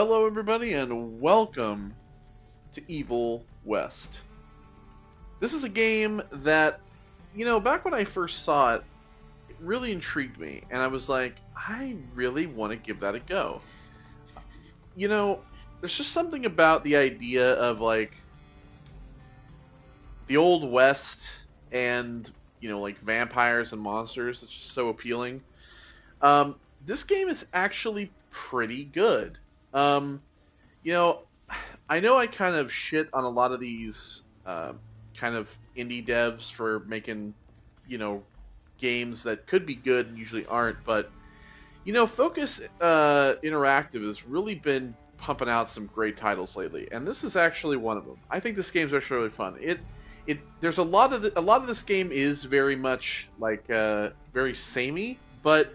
Hello, everybody, and welcome to Evil West. This is a game that, back when I first saw it, it really intrigued me, and I was like, I really want to give that a go. There's just something about the idea of, the Old West and, vampires and monsters that's just so appealing. This game is actually pretty good. Um, you know, I know I kind of shit on a lot of these kind of indie devs for making, games that could be good and usually aren't, but Focus Interactive has really been pumping out some great titles lately, and this is actually one of them. I think this game's actually really fun. There's a lot of this game is very much very samey, but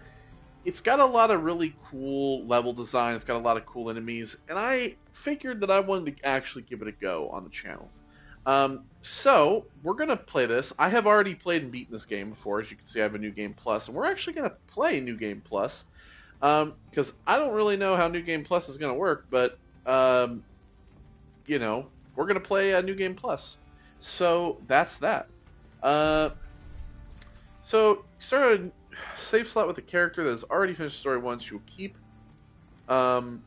it's got a lot of really cool level design. It's got a lot of cool enemies, and I figured that I wanted to actually give it a go on the channel. So we're gonna play this. I have already played and beaten this game before. As you can see, I have a New Game Plus, and we're actually gonna play New Game Plus because I don't really know how New Game Plus is gonna work, but we're gonna play a New Game Plus. So that's that. So start a save slot with a character that has already finished the story once. You'll keep all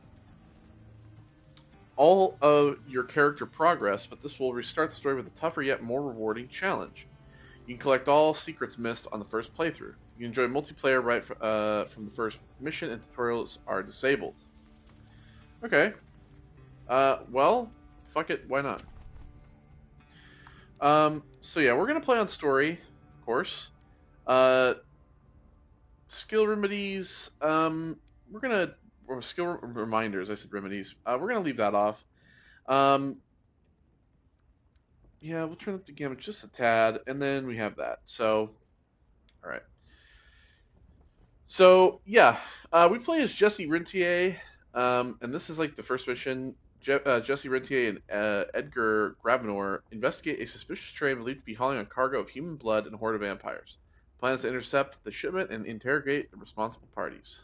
of your character progress, but this will restart the story with a tougher yet more rewarding challenge. You can collect all secrets missed on the first playthrough. You can enjoy multiplayer right from the first mission, and tutorials are disabled. Okay. Well, fuck it, why not? So yeah, we're gonna play on story, of course. Skill remedies, or skill reminders, I said remedies. We're gonna leave that off. Yeah, we'll turn up the gamut just a tad, and then we have that. So, alright. So, yeah, we play as Jesse Rentier, and this is like the first mission. Jesse Rentier and Edgar Gravenor investigate a suspicious train believed to be hauling a cargo of human blood and a horde of vampires. Plans to intercept the shipment and interrogate the responsible parties.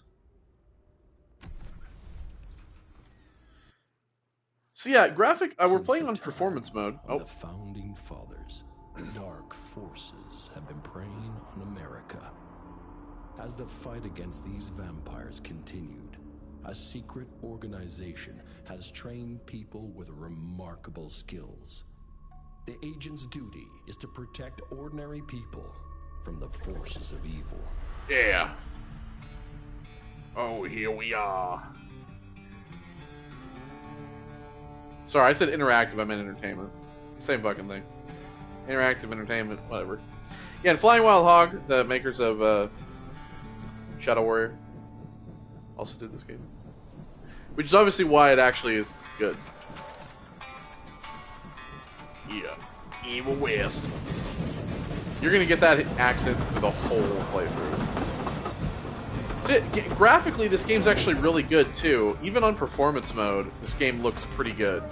So yeah, graphic. We're playing on performance mode. Oh. The founding fathers, dark forces have been preying on America. As the fight against these vampires continued, a secret organization has trained people with remarkable skills. The agent's duty is to protect ordinary people from the forces of evil. Yeah. Oh, here we are. Sorry, I said interactive, I meant entertainment. Same fucking thing. Interactive entertainment, whatever. Yeah, and Flying Wild Hog, the makers of Shadow Warrior, also did this game. Which is obviously why it actually is good. Yeah. Evil West. You're gonna get that accent for the whole playthrough. So, graphically, this game's actually really good, too. Even on performance mode, this game looks pretty good.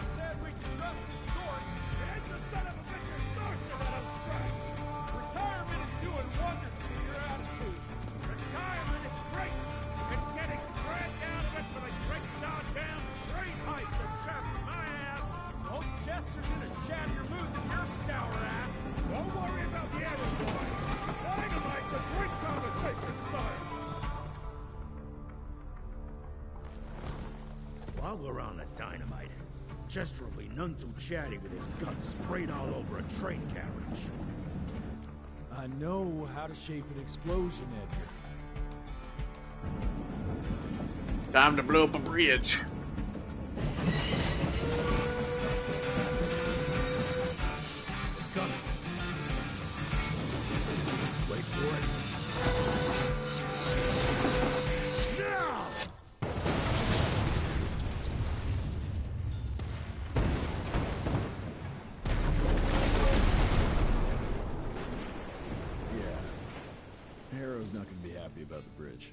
While we're on the dynamite, Chester will be none too chatty with his guts sprayed all over a train carriage. I know how to shape an explosion, Edgar. Time to blow up a bridge. It's coming. Wait for it. Now! Harrow's not gonna be happy about the bridge.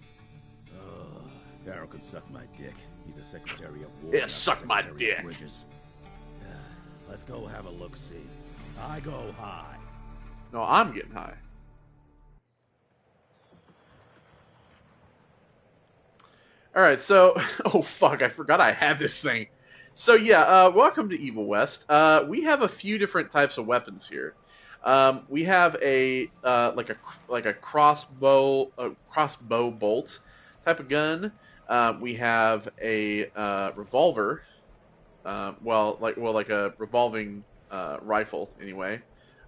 Harrow could suck my dick. He's a Secretary of War. Yeah, suck my dick. Let's go have a look-see. I go high. No, I'm getting high. All right, so oh fuck, I forgot I had this thing. So yeah, welcome to Evil West. We have a few different types of weapons here. We have a like a crossbow bolt type of gun. We have a revolver. Like a revolving rifle anyway.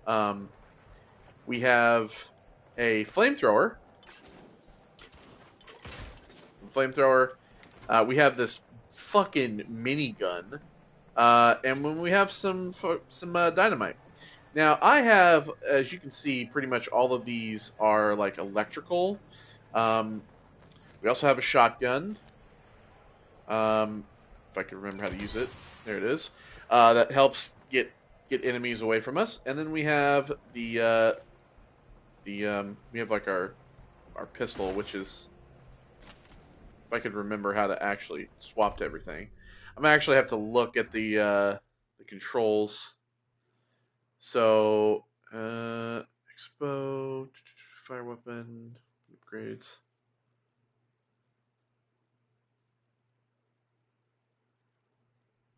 Um, we have a flamethrower. Flamethrower. We have this fucking minigun, and when we have some dynamite. Now I have, as you can see, pretty much all of these are like electrical. Um, we also have a shotgun. If I can remember how to use it, there it is. That helps get enemies away from us. And then we have we have like our pistol, which is, if I could remember how to actually swap to everything. I'm gonna actually have to look at the controls. So expo fire weapon upgrades.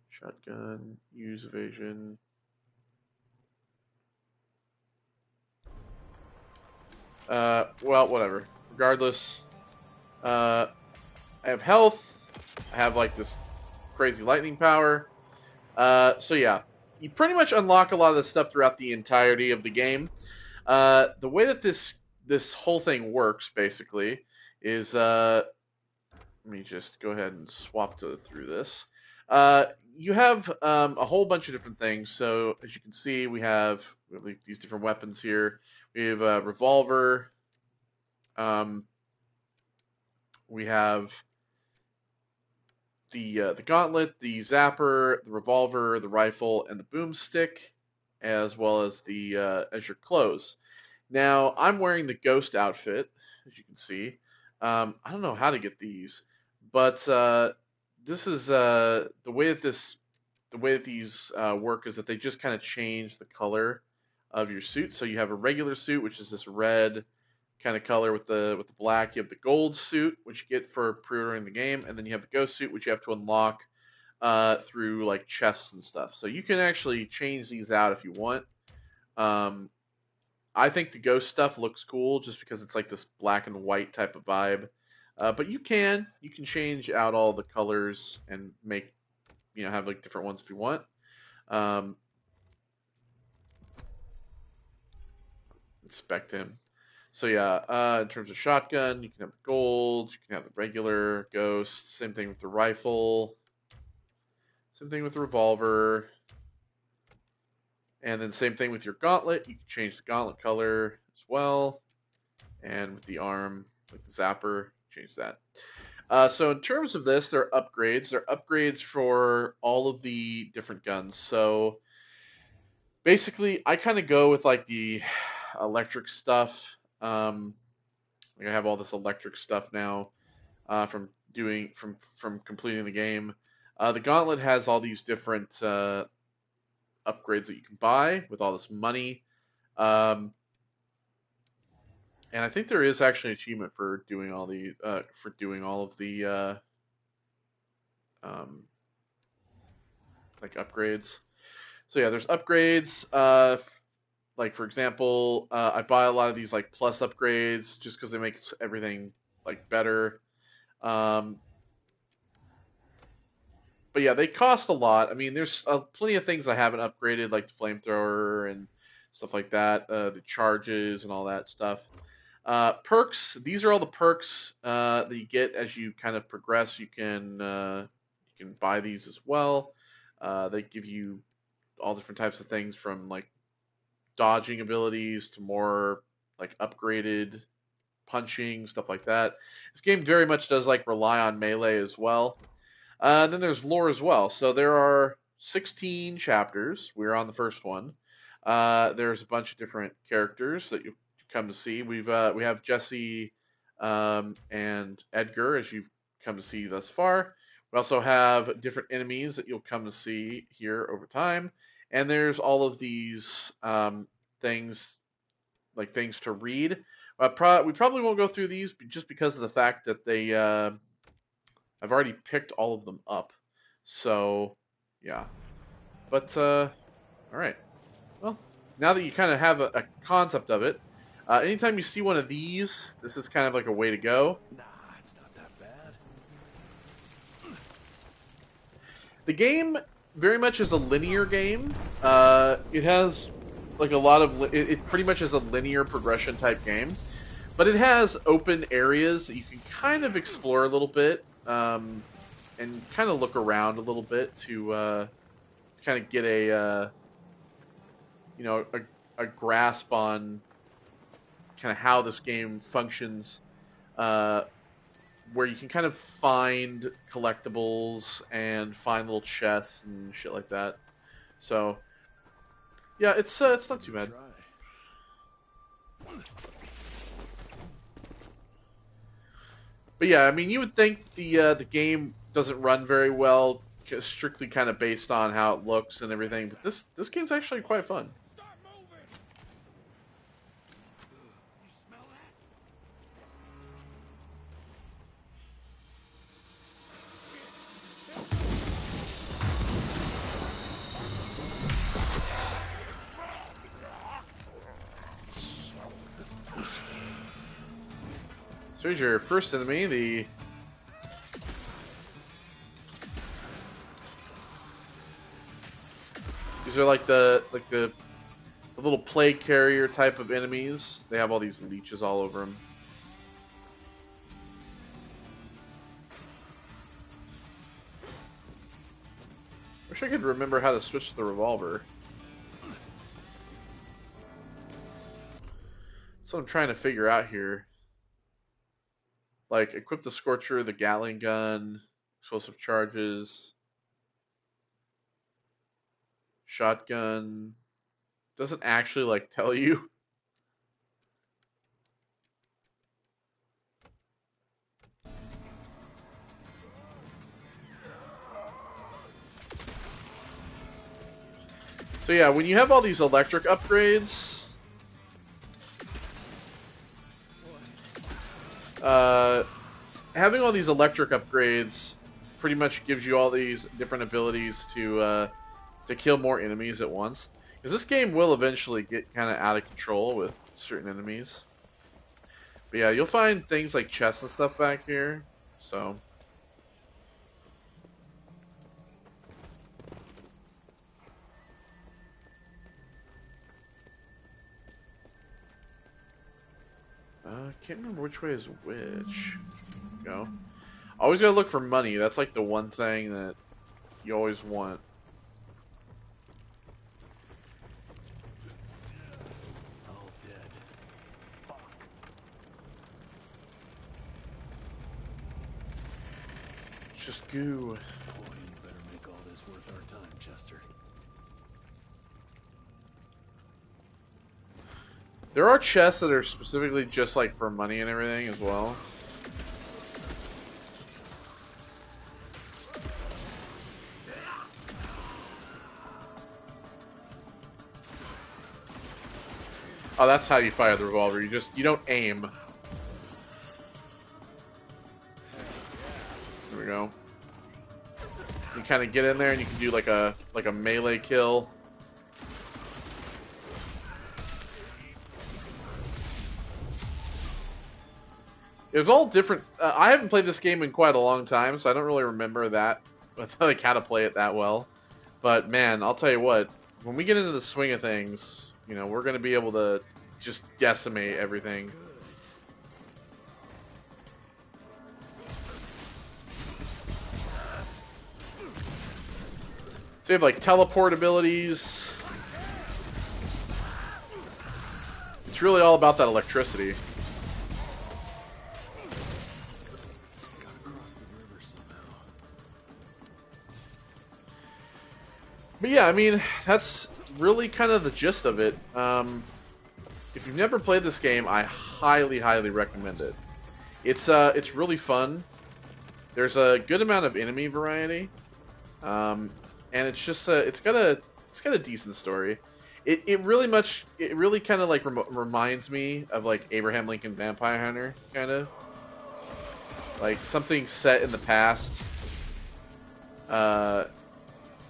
Shotgun, use evasion. Well, whatever. Regardless, I have health. I have like this crazy lightning power. So yeah, you pretty much unlock a lot of this stuff throughout the entirety of the game. The way that this whole thing works basically is let me just go ahead and swap through this. You have a whole bunch of different things. So as you can see, we have these different weapons here. We have a revolver. Um, we have the gauntlet, the zapper, the revolver, the rifle, and the boomstick, as well as the as your clothes. Now I'm wearing the ghost outfit, as you can see. I don't know how to get these, but this is the way that these work is that they just kind of change the color of your suit. So you have a regular suit, which is this red kind of color with the black. You have the gold suit, which you get for pre-ordering the game, and then you have the ghost suit, which you have to unlock through like chests and stuff. So you can actually change these out if you want. Um, I think the ghost stuff looks cool just because it's like this black and white type of vibe. But you can change out all the colors and make have like different ones if you want. Um, inspect him. So yeah, in terms of shotgun, you can have the gold, you can have the regular ghost. Same thing with the rifle. Same thing with the revolver. And then same thing with your gauntlet. You can change the gauntlet color as well. And with the arm, with the zapper, change that. So in terms of this, there are upgrades. There are upgrades for all of the different guns. So basically, I kind of go with like the electric stuff. Like I have all this electric stuff now from completing the game. The gauntlet has all these different upgrades that you can buy with all this money. And I think there is actually an achievement for doing all of the um, like upgrades. So yeah, there's upgrades. Like for example, I buy a lot of these like plus upgrades just because they make everything like better. Um, but yeah, they cost a lot. I mean, there's plenty of things I haven't upgraded, like the flamethrower and stuff like that, the charges and all that stuff. Perks. These are all the perks that you get as you kind of progress. You can buy these as well. They give you all different types of things from like dodging abilities to more like upgraded punching, stuff like that. This game very much does like rely on melee as well. And then there's lore as well. So there are 16 chapters. We're on the first one. There's a bunch of different characters that you come to see. We have Jesse and Edgar, as you've come to see thus far. We also have different enemies that you'll come to see here over time, and there's all of these things like things to read. We probably won't go through these just because of the fact that I've already picked all of them up. So, yeah. But, alright. Well, now that you kind of have a concept of it, anytime you see one of these, this is kind of like a way to go. Nah, it's not that bad. The game very much is a linear game. It has like a lot of... It pretty much is a linear progression type game. But it has open areas that you can kind of explore a little bit. And kind of look around a little bit to kind of get a a grasp on kind of how this game functions, where you can kind of find collectibles and find little chests and shit like that. So yeah, it's not too bad. But yeah, I mean, you would think the game doesn't run very well, strictly kind of based on how it looks and everything. But this game's actually quite fun. So here's your first enemy, these are like the little plague carrier type of enemies. They have all these leeches all over them. Wish I could remember how to switch the revolver. That's what I'm trying to figure out here. Like, equip the Scorcher, the Gatling gun, explosive charges, shotgun. Doesn't actually, like, tell you. So yeah, when you have all these electric upgrades, having all these electric upgrades pretty much gives you all these different abilities to kill more enemies at once. Because this game will eventually get kind of out of control with certain enemies. But yeah, you'll find things like chests and stuff back here. So I can't remember which way is which. Go. Always gotta look for money. That's like the one thing that you always want. All dead. Fuck. It's just goo. Boy, you better make all this worth our time, Chester. There are chests that are specifically just like for money and everything as well. Oh, that's how you fire the revolver. You don't aim. There we go. You kind of get in there and you can do like a melee kill. It was all different. I haven't played this game in quite a long time, so I don't really remember that, like how to play it that well. But man, I'll tell you what, when we get into the swing of things, you know, we're going to be able to just decimate everything. So you have like teleport abilities. It's really all about that electricity. But yeah, I mean, that's really kind of the gist of it. If you've never played this game, I highly, highly recommend it. It's really fun. There's a good amount of enemy variety, and it's just it's got a decent story. It really kind of like reminds me of like Abraham Lincoln Vampire Hunter kind of. like something set in the past, uh,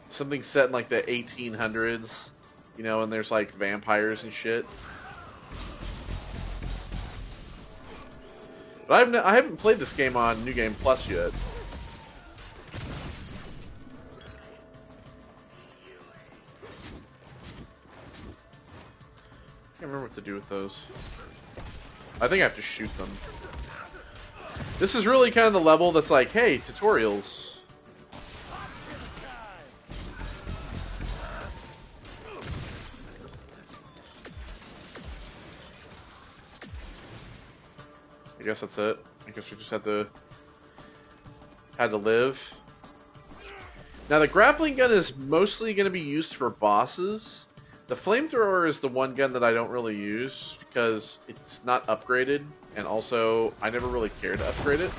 something set in like the 1800s, you know, and there's like vampires and shit. But I haven't played this game on New Game Plus yet. I can't remember what to do with those. I think I have to shoot them. This is really kind of the level that's like, hey, tutorials. I guess that's it. I guess we just had to live. Now the grappling gun is mostly going to be used for bosses. The flamethrower is the one gun that I don't really use just because it's not upgraded, and also I never really cared to upgrade it.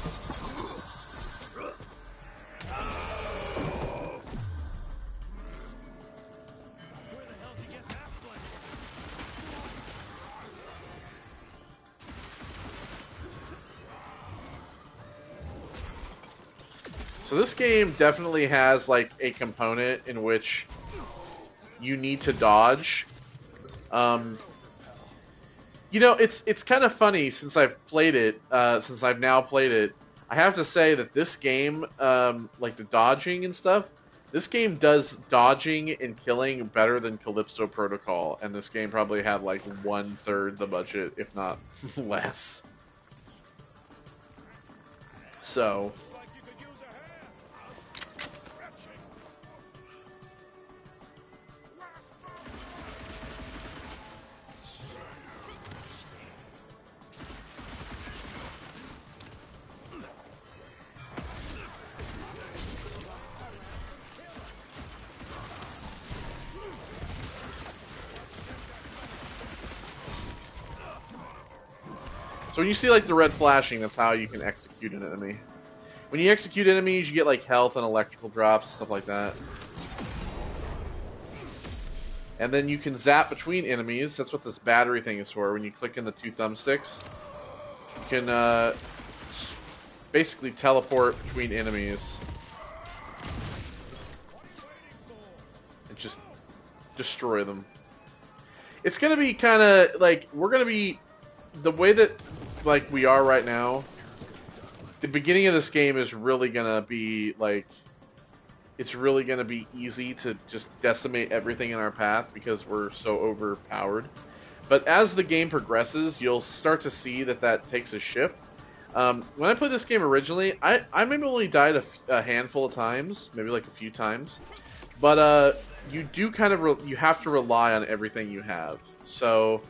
So this game definitely has like a component in which you need to dodge. You know, it's kind of funny since I've now played it. I have to say that this game, like the dodging and stuff, this game does dodging and killing better than Calypso Protocol, and this game probably had like 1/3 the budget, if not less. So. So when you see like the red flashing, that's how you can execute an enemy. When you execute enemies, you get like health and electrical drops, stuff like that. And then you can zap between enemies. That's what this battery thing is for. When you click in the 2 thumbsticks, you can basically teleport between enemies and just destroy them. It's gonna be kind of like we're gonna be the way that like we are right now. The beginning of this game is really gonna be like, it's really gonna be easy to just decimate everything in our path because we're so overpowered. But as the game progresses, you'll start to see that takes a shift. When I played this game originally, I maybe only died a handful of times, maybe like a few times. But you do kind of you have to rely on everything you have. So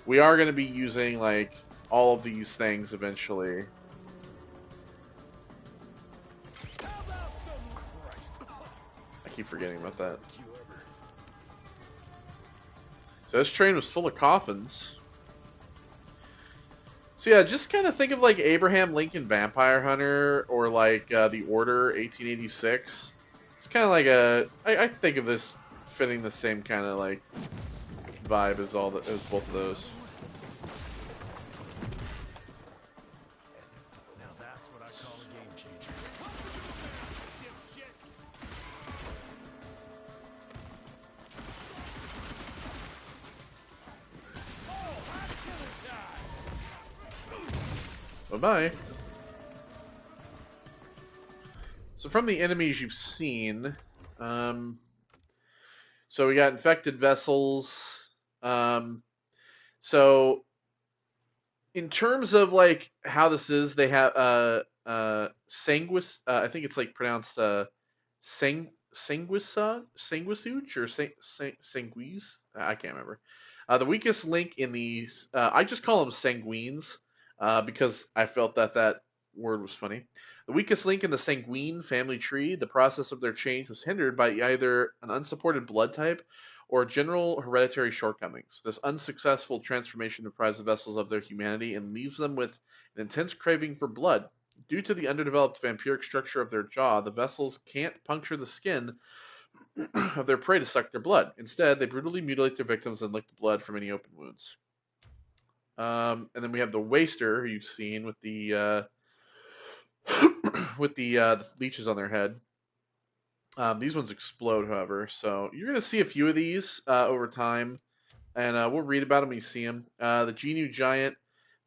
we are going to be using like all of these things eventually. I keep forgetting about that. So this train was full of coffins. So yeah, just kind of think of like Abraham Lincoln Vampire Hunter or like The Order 1886. It's kind of like I think of this fitting the same kind of like vibe as both of those. Now that's what I call a game changer. Bye-bye. So from the enemies you've seen, so we got infected vessels. So in terms of like how this is, they have sanguis. I think it's like pronounced sanguisuge or sanguise. I can't remember. The weakest link in these, I just call them sanguines because I felt that word was funny. The weakest link in the sanguine family tree, the process of their change was hindered by either an unsupported blood type or general hereditary shortcomings. This unsuccessful transformation deprives the vessels of their humanity and leaves them with an intense craving for blood. Due to the underdeveloped vampiric structure of their jaw, the vessels can't puncture the skin of their prey to suck their blood. Instead, they brutally mutilate their victims and lick the blood from any open wounds. And then we have the Waster, who you've seen with the with the leeches on their head. These ones explode, however, so you're gonna see a few of these over time, and we'll read about them when you see them. The Genu giant.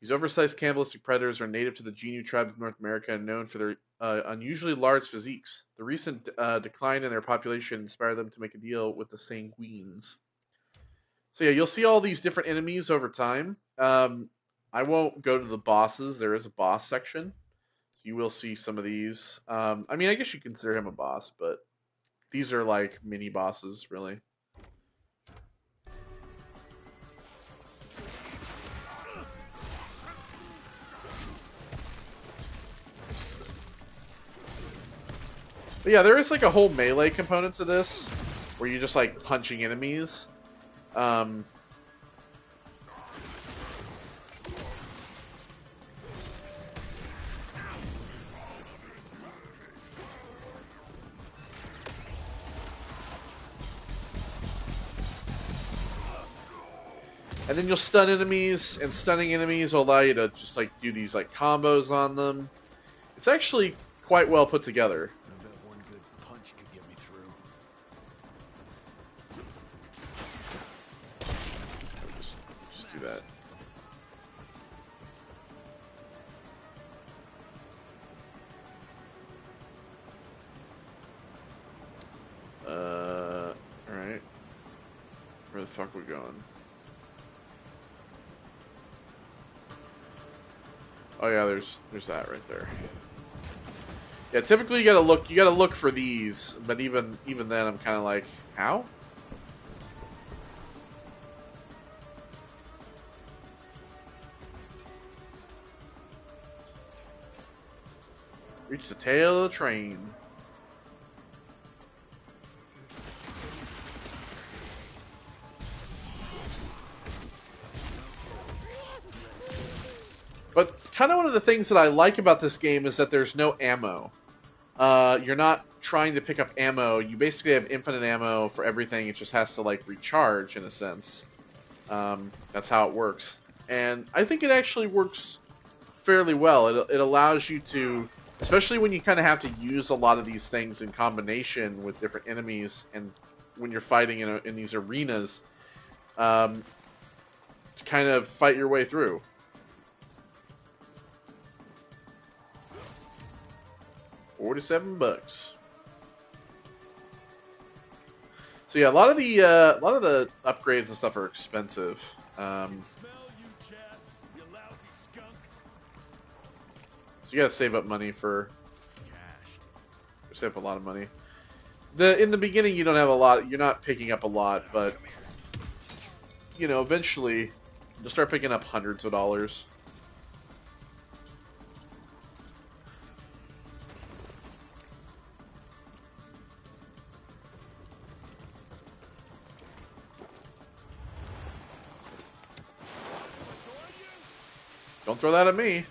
These oversized cannibalistic predators are native to the Genu tribe of North America and known for their unusually large physiques. The recent decline in their population inspired them to make a deal with the Sanguines. So yeah, you'll see all these different enemies over time. I won't go to the bosses. There is a boss section, so you will see some of these. I mean, I guess you consider him a boss, but these are like mini bosses, really. But yeah, there is like a whole melee component to this, where you're just like punching enemies. And then you'll stun enemies, and stunning enemies will allow you to just like do these like combos on them. It's actually quite well put together. I bet one good punch could get me through. Just do that. Alright. Where the fuck are we going? Oh yeah, there's that right there. Yeah, typically you gotta look for these, but even then I'm kinda like, how? Reach the tail of the train. But kind of one of the things that I like about this game is that there's no ammo. You're not trying to pick up ammo. You basically have infinite ammo for everything. It just has to like recharge in a sense. That's how it works. And I think it actually works fairly well. It allows you to, especially when you kind of have to use a lot of these things in combination with different enemies, and when you're fighting in these arenas, to kind of fight your way through. $47. So yeah, a lot of the upgrades and stuff are expensive. So you gotta save up money for save up a lot of money. In the beginning you don't have a lot. You're not picking up a lot, but you know eventually you'll start picking up hundreds of dollars. Don't throw that at me.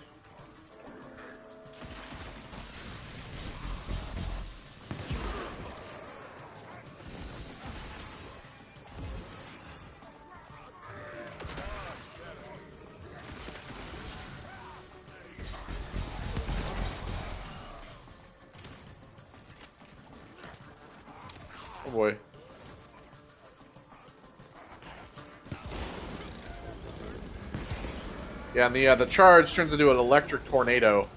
Oh boy. Yeah, and the charge turns into an electric tornado.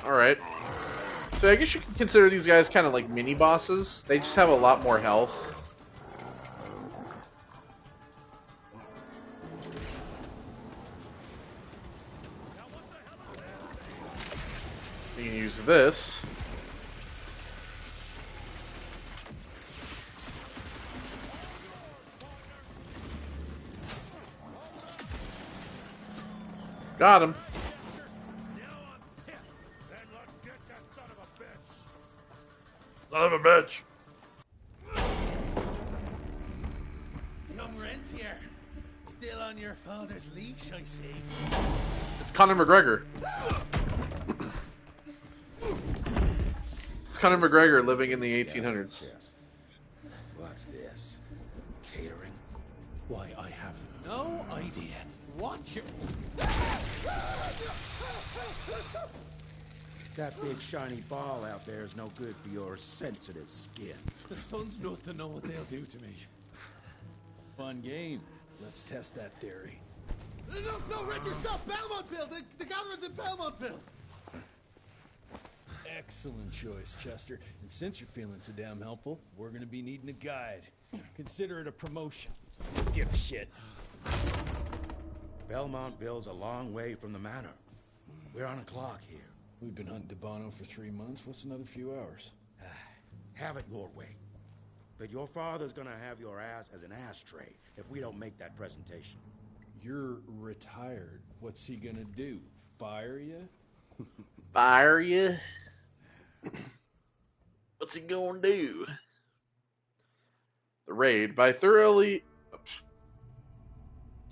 Alright. So I guess you can consider these guys kind of like mini bosses. They just have a lot more health. You can use this. Got him. Son of a bitch. Young rentier, still on your father's leash, I see. It's Conor McGregor. It's Conor McGregor living in the 1800s. Yes. What's this? Catering? Why, I have no idea what you... That big shiny ball out there is no good for your sensitive skin. The sun's not to know what they'll do to me. Fun game. Let's test that theory. No, Richard, stop! Belmontville! The gathering's in Belmontville! Excellent choice, Chester. And since you're feeling so damn helpful, we're gonna be needing a guide. Consider it a promotion. Dipshit. Belmontville's a long way from the manor. We're on a clock here. We've been hunting DeBono for 3 months. What's another few hours? Have it your way. But your father's gonna have your ass as an ashtray if we don't make that presentation. You're retired. What's he gonna do? Fire you? Fire you? What's he gonna do? The Raid by thoroughly... Oops.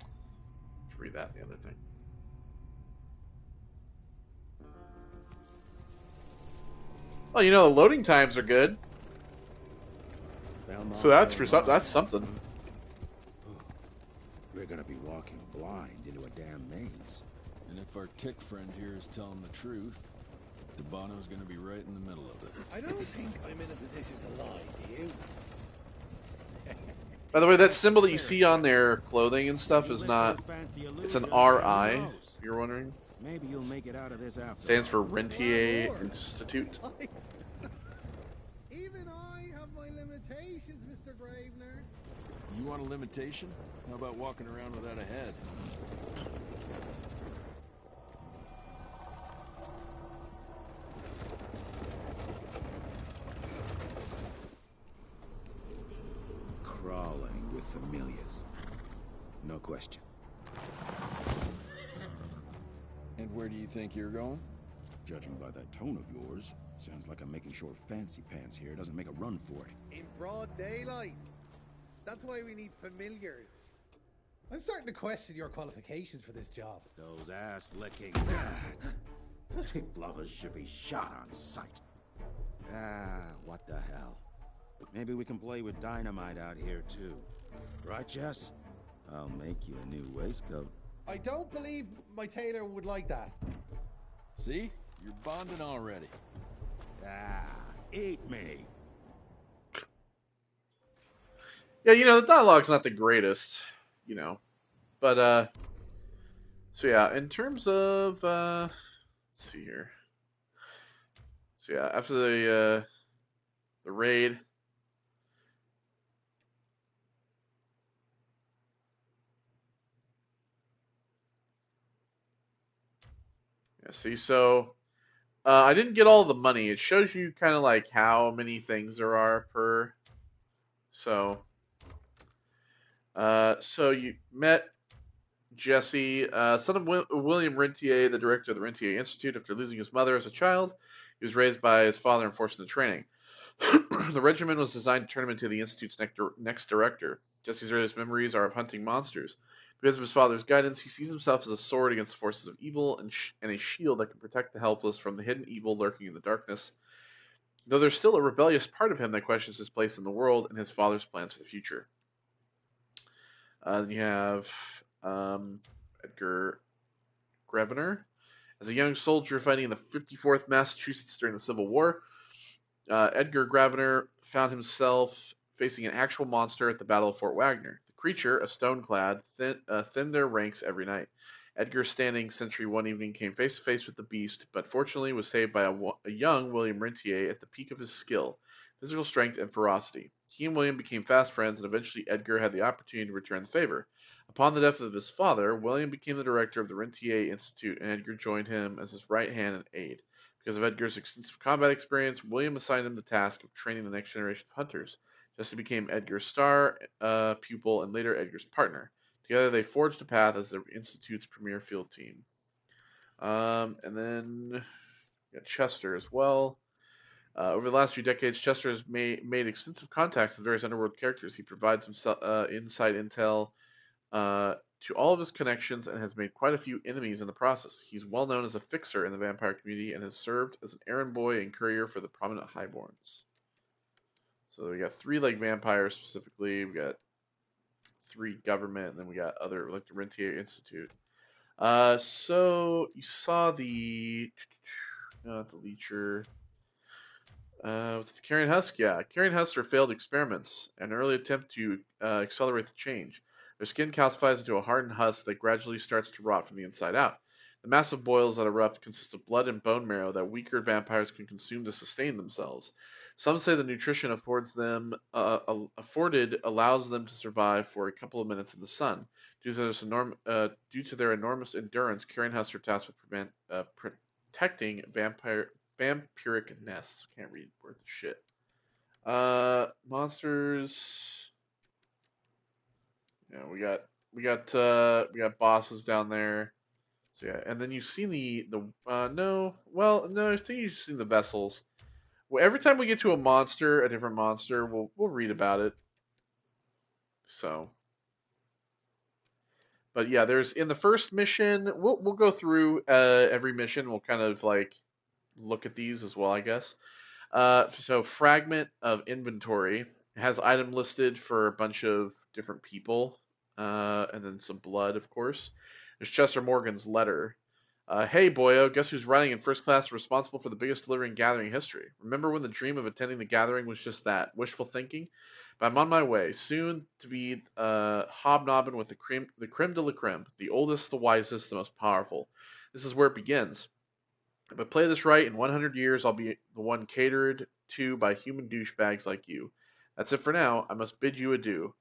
Let's read that, the other thing. Well, you know, the loading times are good. So that's something. We're gonna be walking blind into a damn maze. And if our tick friend here is telling the truth, DeBono's gonna be right in the middle of it. I don't think I'm in a position to lie, do you? By the way, that symbol that you see on their clothing and stuff is not... It's an RI, if you're wondering. Maybe you'll make it out of this after. Stands for Rentier Institute. Even I have my limitations, Mr. Gravener. You want a limitation? How about walking around without a head? Crawling with familiars. No question. And where do you think you're going? Judging by that tone of yours, sounds like I'm making short fancy pants here. Doesn't make a run for it. In broad daylight. That's why we need familiars. I'm starting to question your qualifications for this job. Those ass-licking tick lovers should be shot on sight. What the hell? Maybe we can play with dynamite out here, too. Right, Jess? I'll make you a new waistcoat. I don't believe my tailor would like that. See? You're bonding already. Eat me. Yeah, you know, the dialogue's not the greatest, you know. But, so yeah, in terms of, let's see here. So yeah, after the raid. Yeah, see, so, I didn't get all the money. It shows you kind of like how many things there are per, so... So you met Jesse, son of William Rentier, the director of the Rentier Institute. After losing his mother as a child, he was raised by his father and forced into training. The regimen was designed to turn him into the Institute's next director. Jesse's earliest memories are of hunting monsters. Because of his father's guidance, he sees himself as a sword against the forces of evil and a shield that can protect the helpless from the hidden evil lurking in the darkness. Though there's still a rebellious part of him that questions his place in the world and his father's plans for the future. Then you have Edgar Gravener. As a young soldier fighting in the 54th Massachusetts during the Civil War, Edgar Gravener found himself facing an actual monster at the Battle of Fort Wagner. The creature, a stone-clad, thinned their ranks every night. Edgar, standing sentry one evening, came face to face with the beast, but fortunately was saved by a young William Rentier at the peak of his skill, physical strength, and ferocity. He and William became fast friends, and eventually Edgar had the opportunity to return the favor. Upon the death of his father, William became the director of the Rentier Institute, and Edgar joined him as his right hand and aide. Because of Edgar's extensive combat experience, William assigned him the task of training the next generation of hunters. Jesse became Edgar's star pupil and later Edgar's partner. Together they forged a path as the Institute's premier field team. And then we got Chester as well. Over the last few decades, Chester has made extensive contacts with various underworld characters. He provides himself inside intel to all of his connections and has made quite a few enemies in the process. He's well known as a fixer in the vampire community and has served as an errand boy and courier for the prominent highborns. So we got 3 like vampires specifically. We got 3 government, and then we got other like the Rentier Institute. So you saw the not the Leecher. Was it the Carrion Husk? Yeah, Carrion Husks are failed experiments, an early attempt to accelerate the change. Their skin calcifies into a hardened husk that gradually starts to rot from the inside out. The massive boils that erupt consist of blood and bone marrow that weaker vampires can consume to sustain themselves. Some say the nutrition afforded allows them to survive for a couple of minutes in the sun. Due to their enormous endurance, Carrion Husks are tasked with protecting vampiric nests. Can't read worth of shit. Monsters. Yeah, we got bosses down there. So yeah, and then you've seen no, I think you've seen the vessels. Well, every time we get to a different monster, we'll read about it. So, but yeah, there's in the first mission, we'll go through every mission. We'll kind of like look at these as well, I guess. So fragment of inventory has item listed for a bunch of different people, and then some blood, of course. There's Chester Morgan's letter. Hey, boyo, guess who's riding in first class responsible for the biggest delivery in gathering history? Remember when the dream of attending the gathering was just that, wishful thinking? But I'm on my way, soon to be hobnobbing with the creme de la creme, the oldest, the wisest, the most powerful. This is where it begins. If I play this right, in 100 years, I'll be the one catered to by human douchebags like you. That's it for now. I must bid you adieu.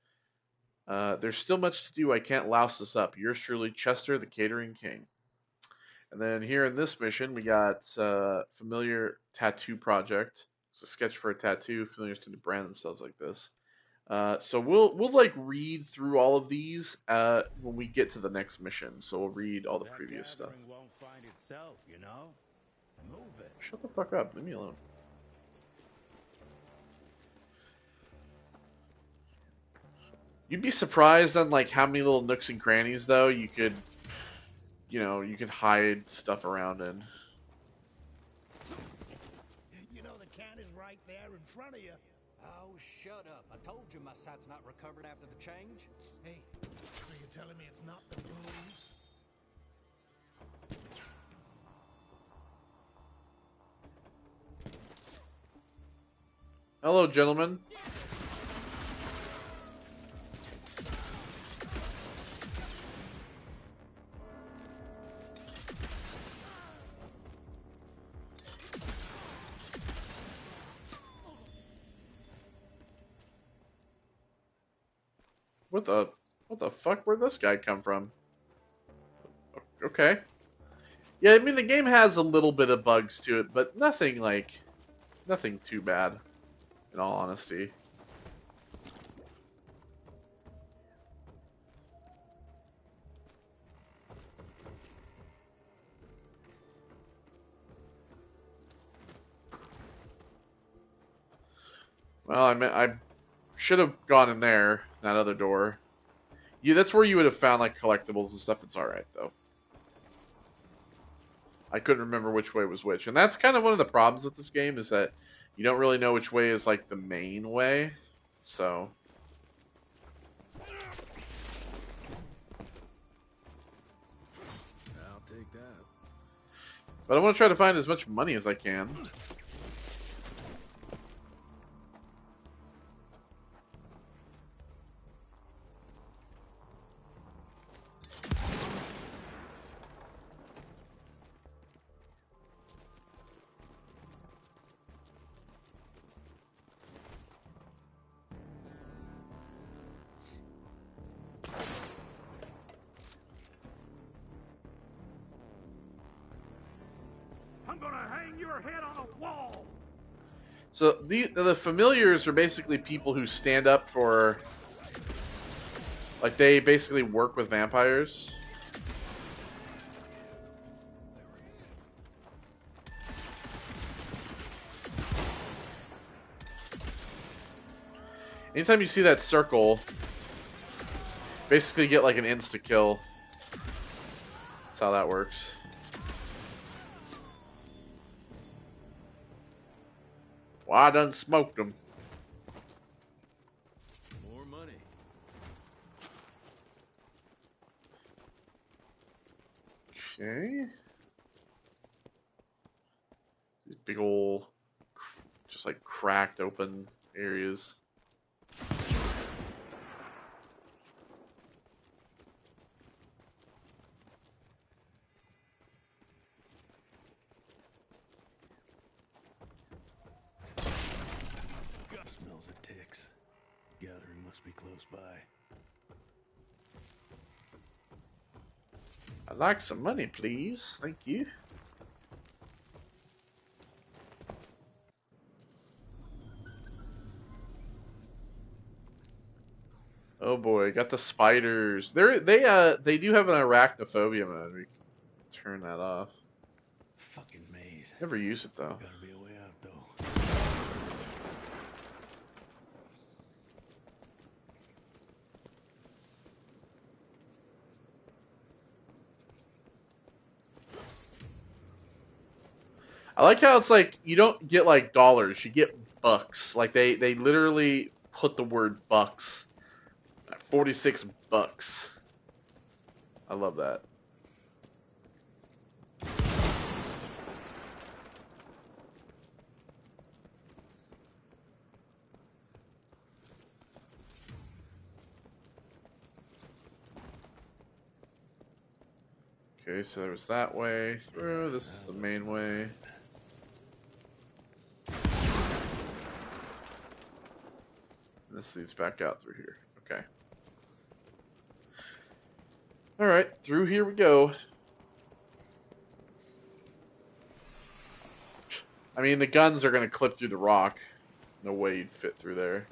There's still much to do. I can't louse this up. Yours truly, Chester, the Catering King. And then here in this mission, we got Familiar Tattoo Project. It's a sketch for a tattoo. Familiars tend to brand themselves like this. So we'll like read through all of these when we get to the next mission. So we'll read all the previous stuff. Won't find itself, you know? Move it. Shut the fuck up. Leave me alone. You'd be surprised on like how many little nooks and crannies though you could hide stuff around in. You know the can is right there in front of you. Oh, shut up. I told you my sight's not recovered after the change. Hey, so you're telling me it's not the booze? Hello, gentlemen. What the fuck? Where'd this guy come from? Okay. Yeah, I mean the game has a little bit of bugs to it, but nothing too bad, in all honesty. Well, I should have gone in there, that other door. Yeah, that's where you would have found like collectibles and stuff. It's alright though. I couldn't remember which way was which. And that's kind of one of the problems with this game is that you don't really know which way is like the main way. So I'll take that. but I want to try to find as much money as I can. I'm gonna hang your head on a wall. So the familiars are basically people who stand up for, like they basically work with vampires. Anytime you see that circle, Basically get like an insta-kill. That's how that works. Well, I done smoked them. More money. Okay. These big ol', just like cracked open areas. Smells of ticks. Gathering must be close by. I'd like some money, please. Thank you. Oh boy, got the spiders. They do have an arachnophobia mode. We can turn that off. Fucking maze. Never use it though. Gotta be a way out, though. I like how it's like you don't get like dollars, you get bucks. Like they literally put the word bucks. 46 bucks. I love that. Okay, so there was that way through. This is the main way. This leads back out through here. Okay. Alright, through here we go. I mean, the guns are going to clip through the rock. No way you'd fit through there.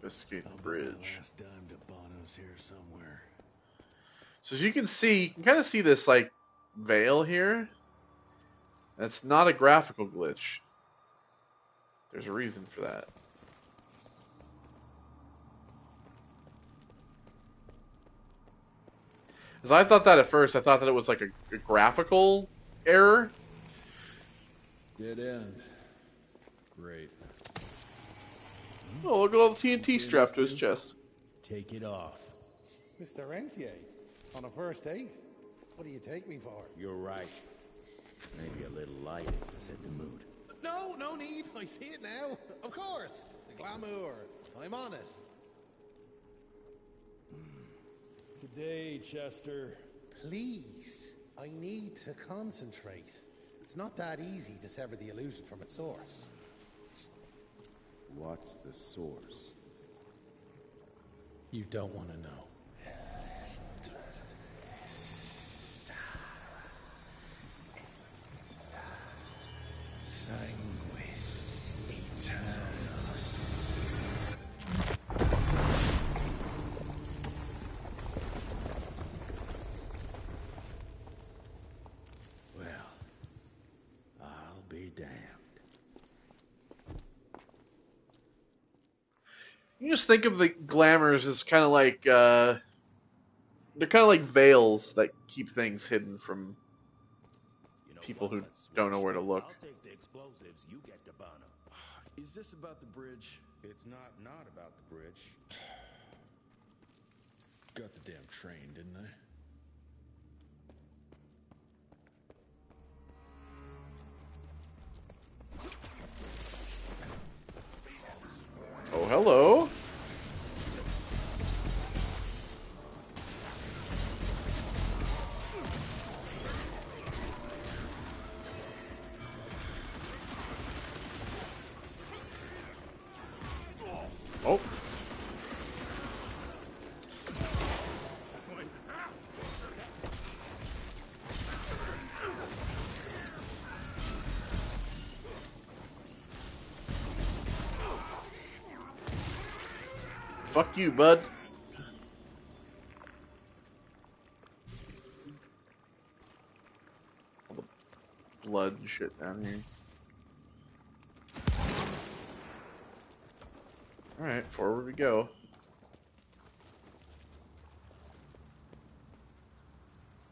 Investigate the bridge. Last dime to Bono's here somewhere. So as you can see, you can kind of see this like veil here. That's not a graphical glitch. There's a reason for that. Because I thought that at first. I thought that it was like a graphical error. Dead end. Great. Oh, look at all the TNT strapped to his chest. Take it off. Mr. Rentier, on a first date? What do you take me for? You're right. Maybe a little light to set the mood. No, no need. I see it now. Of course. The glamour. I'm on it. Today, Chester. Please. I need to concentrate. It's not that easy to sever the illusion from its source. What's the source? You don't want to know. Sanguis Eternus. Well, I'll be damned. You just think of the glamours as kind of like they're kind of like veils that keep things hidden from people who don't know where to look. I'll take the explosives, you get the Bono. Is this about the bridge? It's not about the bridge. Got the damn train, didn't I? Oh, hello. Oh. Fuck you, bud. blood and shit down here. Alright, forward we go.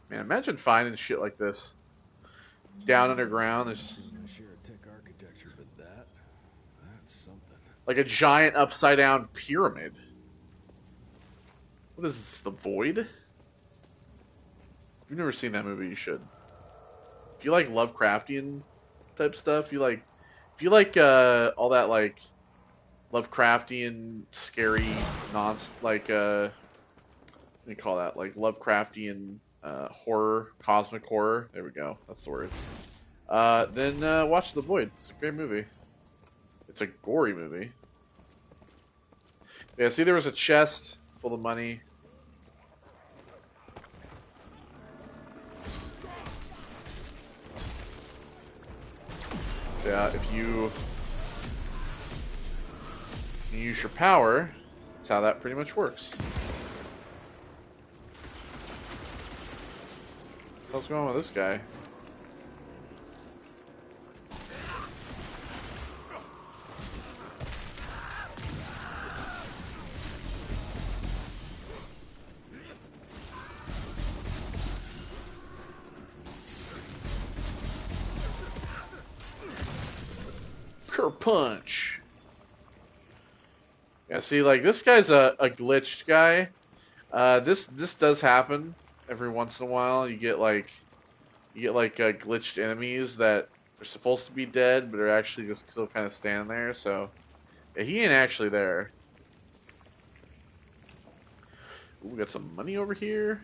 Man, imagine finding shit like this. Down underground, there's Seen no sheer tech architecture, but that's something. like a giant upside down pyramid. What is this, The Void? If you've never seen that movie, you should. If you like Lovecraftian type stuff, if you like all that like Lovecraftian scary what do you call that? Like Lovecraftian horror, cosmic horror. There we go. That's the word. Then watch The Void. It's a great movie. It's a gory movie. Yeah, see, there was a chest full of money. So yeah, if you use your power, that's how that pretty much works. What's going on with this guy? Punch. Yeah, see, like this guy's a glitched guy. This does happen every once in a while. You get like glitched enemies that are supposed to be dead, but are actually just still kind of standing there. So yeah, he ain't actually there. Ooh, we got some money over here.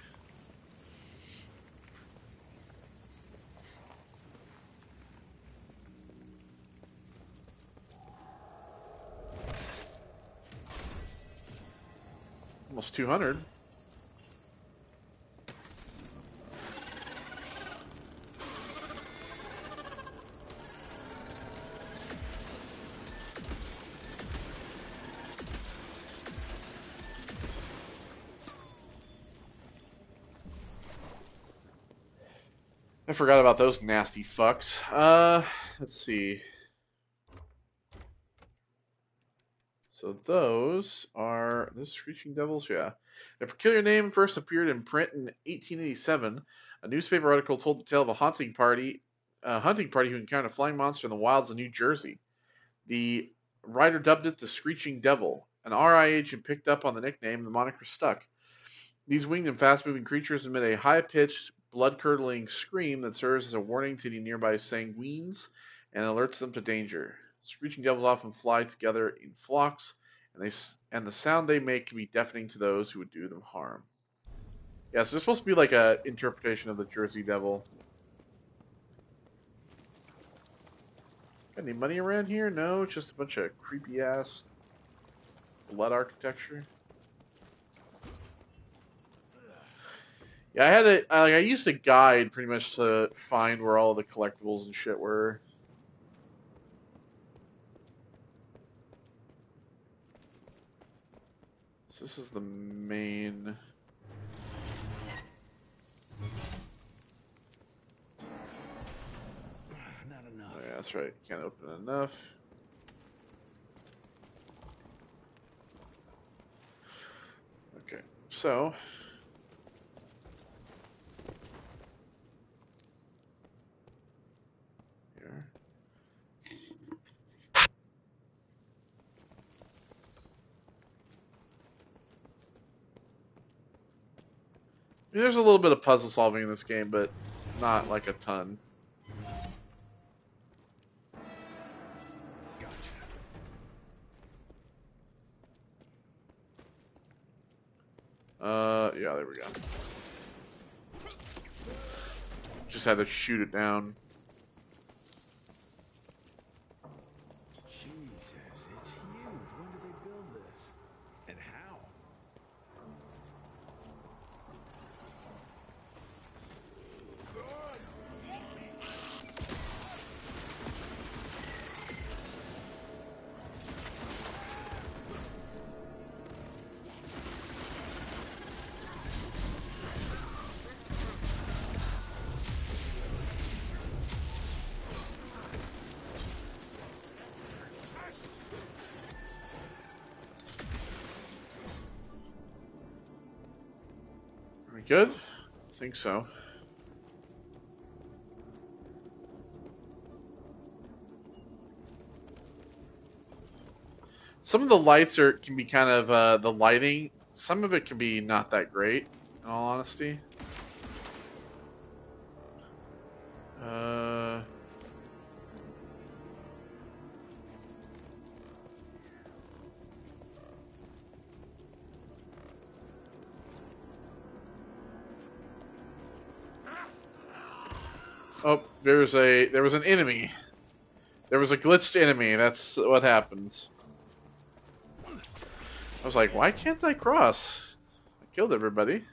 Almost 200. I forgot about those nasty fucks. Let's see. So those are the Screeching Devils, yeah. Their peculiar name first appeared in print in 1887. A newspaper article told the tale of a hunting party who encountered a flying monster in the wilds of New Jersey. The writer dubbed it the Screeching Devil. An RI agent picked up on the nickname, and the moniker stuck. These winged and fast-moving creatures emit a high-pitched, blood-curdling scream that serves as a warning to the nearby sanguines and alerts them to danger. Screeching devils often fly together in flocks, and the sound they make can be deafening to those who would do them harm. Yeah, so they're supposed to be like a interpretation of the Jersey Devil. Got any money around here? No, just a bunch of creepy-ass blood architecture. Yeah, I used a guide pretty much to find where all the collectibles and shit were. So this is the main. Not enough. Oh, yeah, that's right. Can't open it enough. Okay, so. Here. There's a little bit of puzzle solving in this game, but not like a ton. Yeah, there we go. Just had to shoot it down. Jesus, it's huge. When did they build this? And how? good? I think so. Some of the lights can be kind of the lighting. Some of it can be not that great, in all honesty. Oh, there was an enemy. There was a glitched enemy. That's what happens. I was like, why can't I cross? I killed everybody.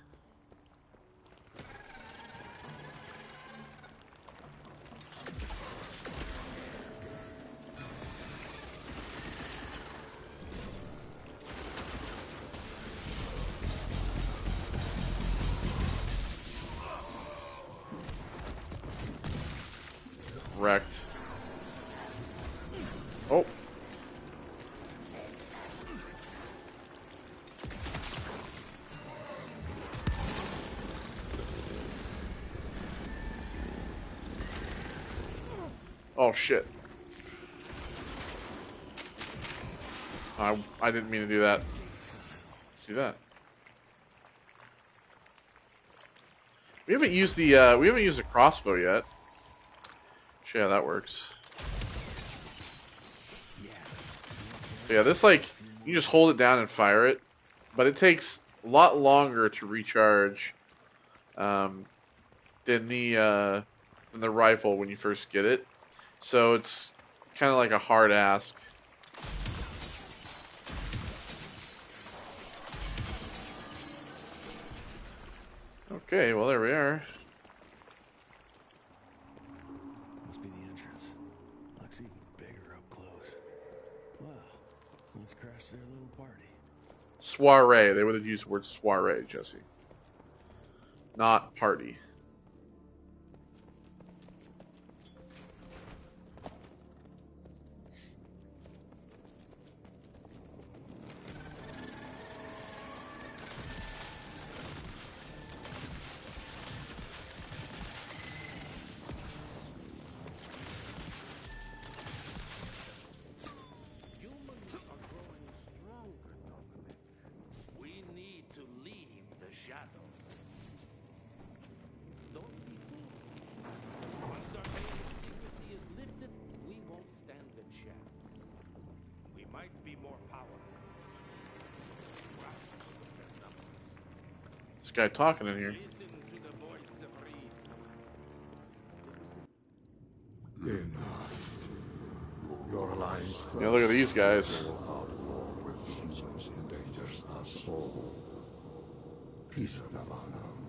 Wrecked. Oh. Oh shit. I didn't mean to do that. Let's do that. We haven't used the crossbow yet. Show you how that works. So yeah, this like you just hold it down and fire it, but it takes a lot longer to recharge than the rifle when you first get it. So it's kind of like a hard ask. Okay, well there we are. Must be the entrance. Looks even bigger up close. Wow, let's crash their little party. Soiree. They would have used the word soiree, Jesse. Not party. This guy talking in here. Enough. Your alliance. Yeah, look at these guys. With humans endangers us all. Peter Navanam.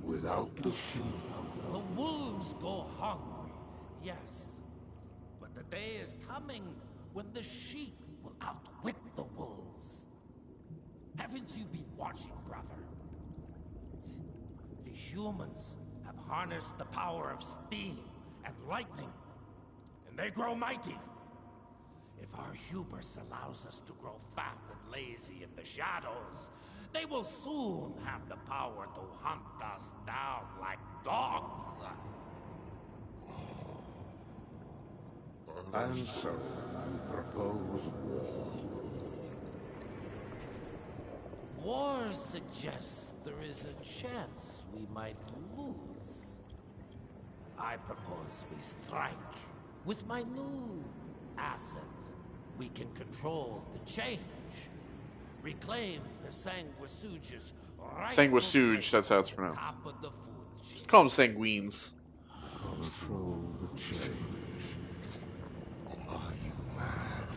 Without the sheep. The wolves go hungry, yes. But the day is coming when the sheep will outwit the wolves. Haven't you been watching, brother? The humans have harnessed the power of steam and lightning, and they grow mighty. If our hubris allows us to grow fat and lazy in the shadows, they will soon have the power to hunt us down like dogs. And so, you propose war. War suggests there is a chance we might lose. I propose we strike. With my new asset, we can control the change. Reclaim the Sanguisuge's Sanguisuge, that's how it's pronounced. top of the food chain. Just call them sanguines. Control the change. Are you mad?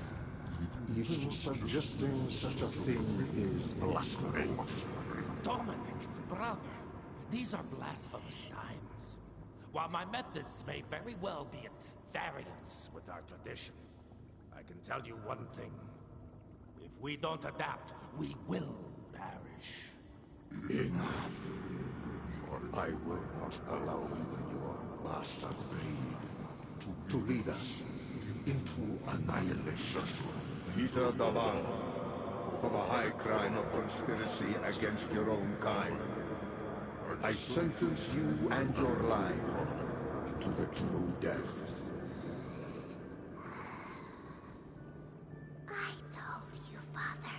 Even suggesting such a thing is blasphemy. Dominic, brother, these are blasphemous times. While my methods may very well be at variance with our tradition, I can tell you one thing. If we don't adapt, we will perish. Enough. I will not allow you and your bastard breed to lead us into annihilation. Peter Davan, for the high crime of conspiracy against your own kind. I sentence you and your line to the true death. I told you, Father.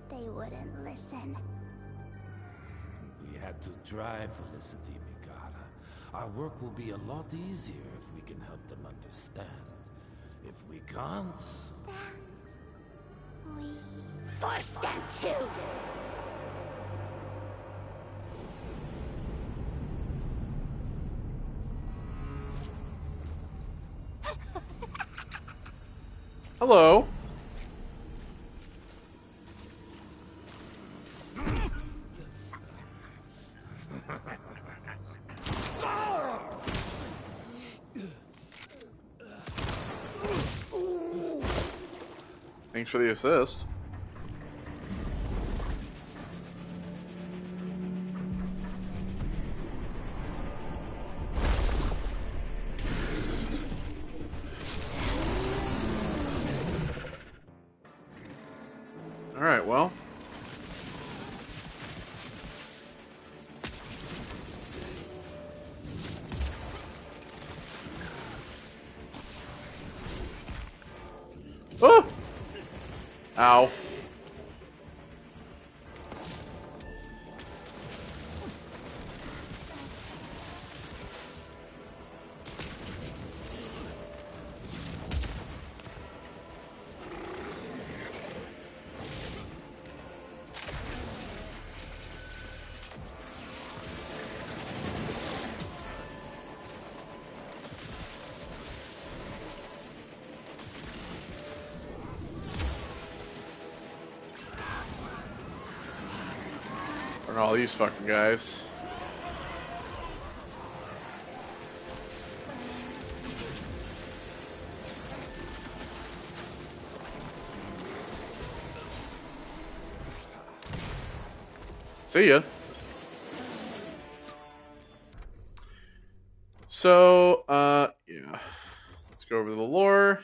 They wouldn't listen. We had to try, Felicity Mikata. Our work will be a lot easier if we can help them understand. If we can't... Then... we... force them to! Hello. Thanks for the assist. All right, well. Oh! Ow. And all these fucking guys. See ya. So, yeah. Let's go over the lore.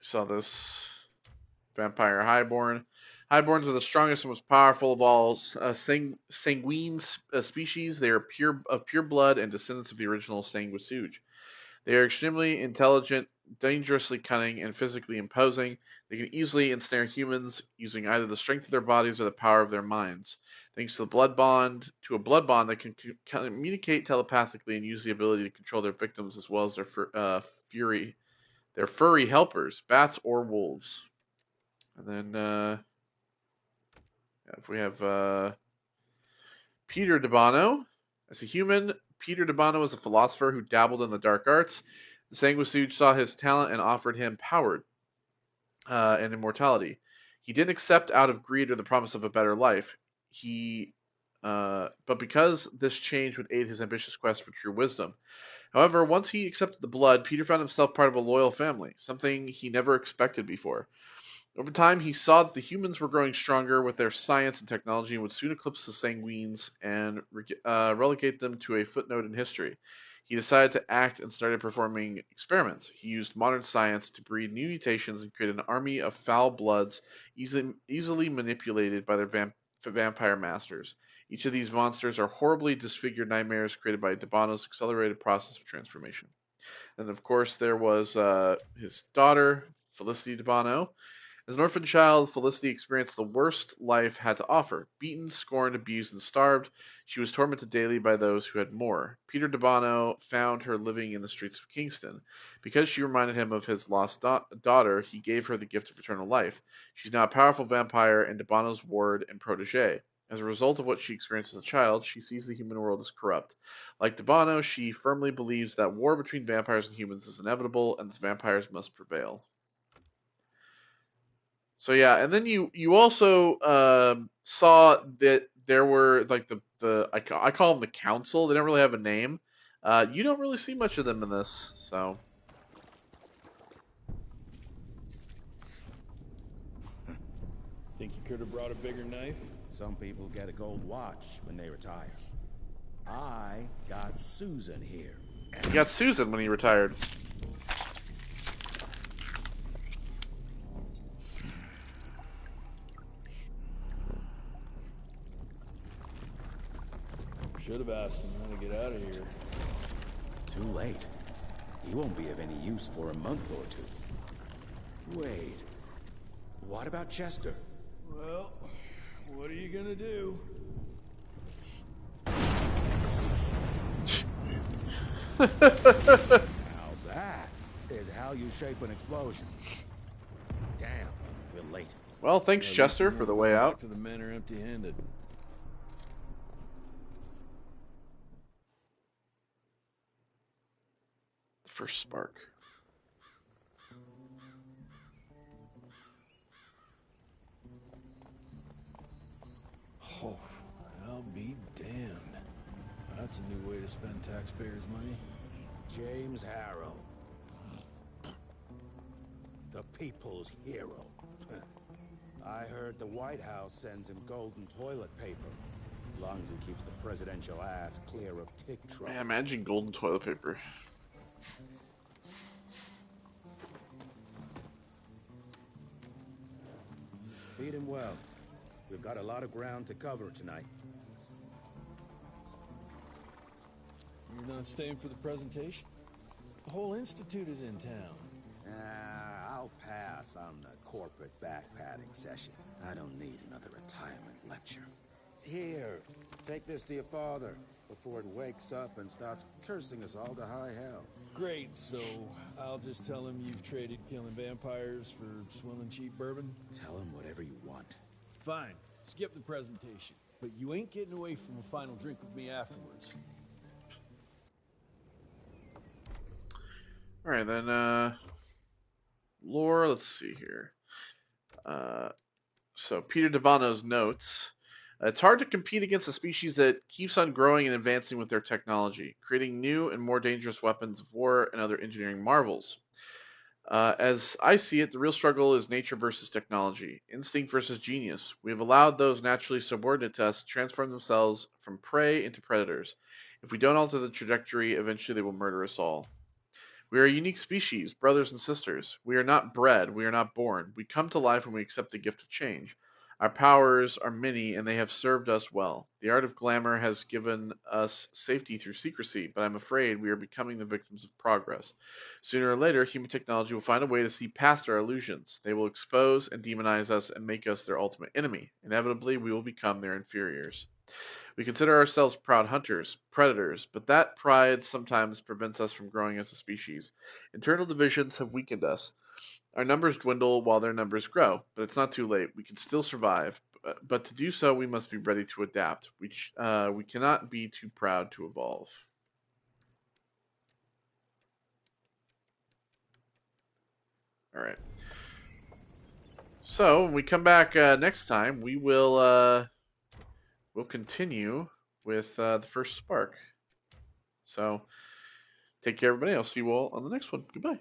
Saw this vampire highborn. Highborns are the strongest and most powerful of all sanguine species. They are of pure blood and descendants of the original sanguisuge. They are extremely intelligent, dangerously cunning, and physically imposing. They can easily ensnare humans using either the strength of their bodies or the power of their minds. Thanks to a blood bond, they can communicate telepathically and use the ability to control their victims as well as their furry helpers, bats or wolves. And then if we have Peter Debano. As a human, Peter Debano was a philosopher who dabbled in the dark arts. The Sanguisuge saw his talent and offered him power and immortality. He didn't accept out of greed or the promise of a better life. But because this change would aid his ambitious quest for true wisdom. However, once he accepted the blood, Peter found himself part of a loyal family, something he never expected before. Over time, he saw that the humans were growing stronger with their science and technology and would soon eclipse the Sanguines and relegate them to a footnote in history. He decided to act and started performing experiments. He used modern science to breed new mutations and create an army of foul bloods easily manipulated by their vampire masters. Each of these monsters are horribly disfigured nightmares created by Debano's accelerated process of transformation. And of course, there was his daughter, Felicity Debano. As an orphan child, Felicity experienced the worst life had to offer. Beaten, scorned, abused, and starved, she was tormented daily by those who had more. Peter Debano found her living in the streets of Kingston. Because she reminded him of his lost daughter, he gave her the gift of eternal life. She's now a powerful vampire and Debano's ward and protege. As a result of what she experienced as a child, she sees the human world as corrupt. Like Debano, she firmly believes that war between vampires and humans is inevitable and that vampires must prevail. So yeah, and then you also saw that there were like I call them the council. They don't really have a name. You don't really see much of them in this. So Think you could have brought a bigger knife? Some people get a gold watch when they retire. I got Susan here. he got Susan when he retired. Should have asked him how to get out of here. Too late. He won't be of any use for a month or two. Wait. What about Chester? Well, what are you gonna do? Now that is how you shape an explosion. Damn, we're late. Well, thanks, Chester, for the way out. To the men are empty-handed. First spark. Oh, I'll be damned. That's a new way to spend taxpayers' money. James Harrow. The people's hero. I heard the White House sends him golden toilet paper. As long as he keeps the presidential ass clear of tick trouble. Man, imagine golden toilet paper. Feed him well. We've got a lot of ground to cover tonight. You're not staying for the presentation? The whole institute is in town. I'll pass on the corporate backpatting session. I don't need another retirement lecture. Here, take this to your father before it wakes up and starts cursing us all to high hell. Great, so I'll just tell him you've traded killing vampires for swilling cheap bourbon? Tell him whatever you want. Fine, skip the presentation. But you ain't getting away from a final drink with me afterwards. Alright, then, lore, let's see here. So, Peter Devano's notes. It's hard to compete against a species that keeps on growing and advancing with their technology, creating new and more dangerous weapons of war and other engineering marvels. As I see it, the real struggle is nature versus technology, instinct versus genius. We have allowed those naturally subordinate to us to transform themselves from prey into predators. If we don't alter the trajectory, eventually they will murder us all. We are a unique species, brothers and sisters. We are not bred, we are not born. We come to life when we accept the gift of change. Our powers are many, and they have served us well. The art of glamour has given us safety through secrecy, but I'm afraid we are becoming the victims of progress. Sooner or later, human technology will find a way to see past our illusions. They will expose and demonize us and make us their ultimate enemy. Inevitably, we will become their inferiors. We consider ourselves proud hunters, predators, but that pride sometimes prevents us from growing as a species. Internal divisions have weakened us. Our numbers dwindle while their numbers grow, but it's not too late. We can still survive, but to do so, we must be ready to adapt. We cannot be too proud to evolve. All right. So when we come back next time, we will we'll continue with the first spark. So take care, everybody. I'll see you all on the next one. Goodbye.